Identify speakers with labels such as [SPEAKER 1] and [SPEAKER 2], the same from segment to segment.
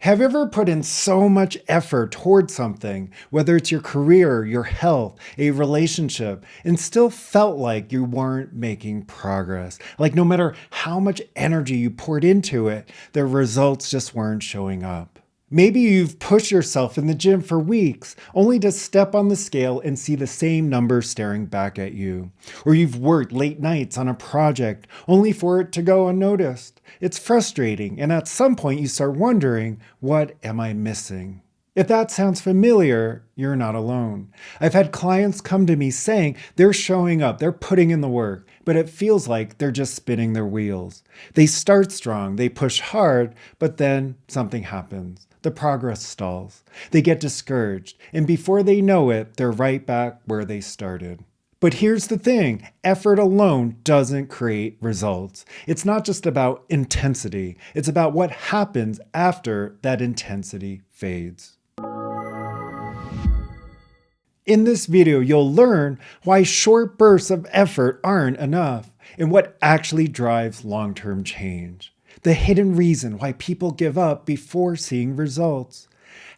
[SPEAKER 1] Have you ever put in so much effort towards something, whether it's your career, your health, a relationship, and still felt like you weren't making progress? Like no matter how much energy you poured into it, the results just weren't showing up. Maybe you've pushed yourself in the gym for weeks, only to step on the scale and see the same number staring back at you. Or you've worked late nights on a project, only for it to go unnoticed. It's frustrating, and at some point you start wondering, what am I missing? If that sounds familiar, you're not alone. I've had clients come to me saying they're showing up, they're putting in the work, but it feels like they're just spinning their wheels. They start strong, they push hard, but then something happens. The progress stalls. They get discouraged, and before they know it, they're right back where they started. But here's the thing, effort alone doesn't create results. It's not just about intensity, it's about what happens after that intensity fades. In this video, you'll learn why short bursts of effort aren't enough and what actually drives long-term change. The hidden reason why people give up before seeing results.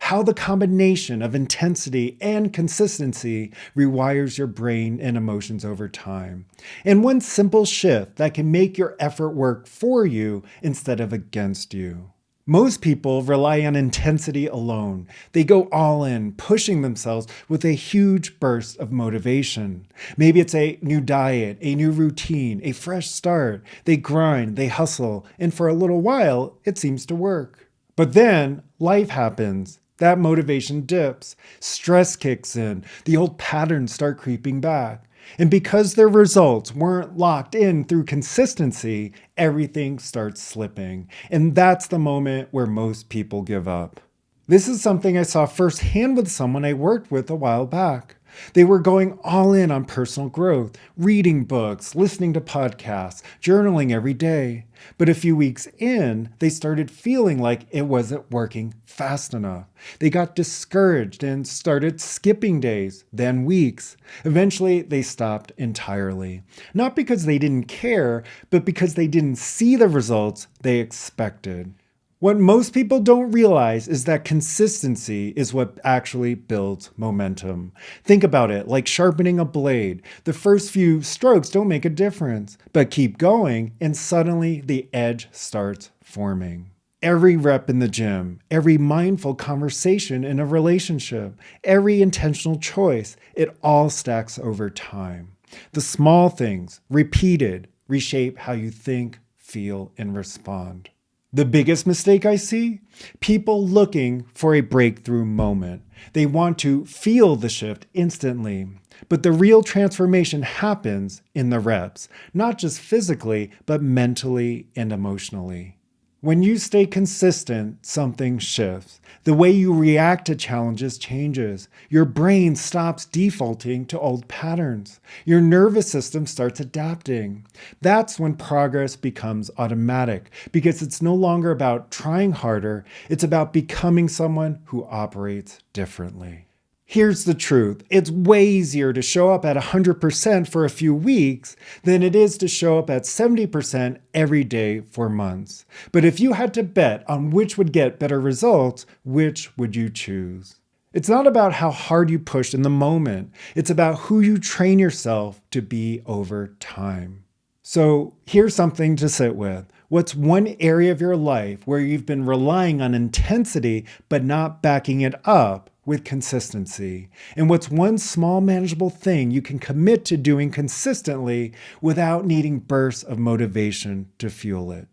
[SPEAKER 1] How the combination of intensity and consistency rewires your brain and emotions over time. And one simple shift that can make your effort work for you instead of against you. Most people rely on intensity alone. They go all in, pushing themselves with a huge burst of motivation. Maybe it's a new diet, a new routine, a fresh start. They grind, they hustle, and for a little while, it seems to work. But then life happens. That motivation dips. Stress kicks in. The old patterns start creeping back. And because their results weren't locked in through consistency, everything starts slipping. And that's the moment where most people give up. This is something I saw firsthand with someone I worked with a while back. They were going all in on personal growth, reading books, listening to podcasts, journaling every day. But a few weeks in, they started feeling like it wasn't working fast enough. They got discouraged and started skipping days, then weeks. Eventually, they stopped entirely. Not because they didn't care, but because they didn't see the results they expected. What most people don't realize is that consistency is what actually builds momentum. Think about it like sharpening a blade. The first few strokes don't make a difference, but keep going and suddenly the edge starts forming. Every rep in the gym, every mindful conversation in a relationship, every intentional choice, it all stacks over time. The small things, repeated, reshape how you think, feel, and respond. The biggest mistake I see? People looking for a breakthrough moment. They want to feel the shift instantly. But the real transformation happens in the reps, not just physically, but mentally and emotionally. When you stay consistent, something shifts. The way you react to challenges changes. Your brain stops defaulting to old patterns. Your nervous system starts adapting. That's when progress becomes automatic, because it's no longer about trying harder, it's about becoming someone who operates differently. Here's the truth. It's way easier to show up at 100% for a few weeks than it is to show up at 70% every day for months. But if you had to bet on which would get better results, which would you choose? It's not about how hard you push in the moment. It's about who you train yourself to be over time. So here's something to sit with. What's one area of your life where you've been relying on intensity but not backing it up with consistency? And what's one small manageable thing you can commit to doing consistently without needing bursts of motivation to fuel it?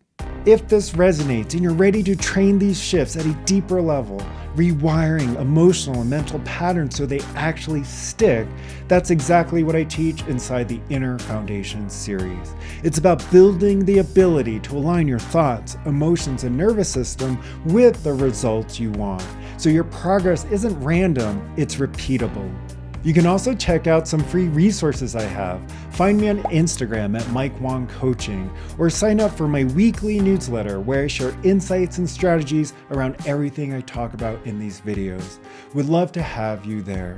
[SPEAKER 1] If this resonates and you're ready to train these shifts at a deeper level, rewiring emotional and mental patterns so they actually stick, that's exactly what I teach inside the Inner Foundation series. It's about building the ability to align your thoughts, emotions, and nervous system with the results you want. So your progress isn't random, it's repeatable. You can also check out some free resources I have. Find me on Instagram at Mike Wang Coaching, or sign up for my weekly newsletter where I share insights and strategies around everything I talk about in these videos. Would love to have you there.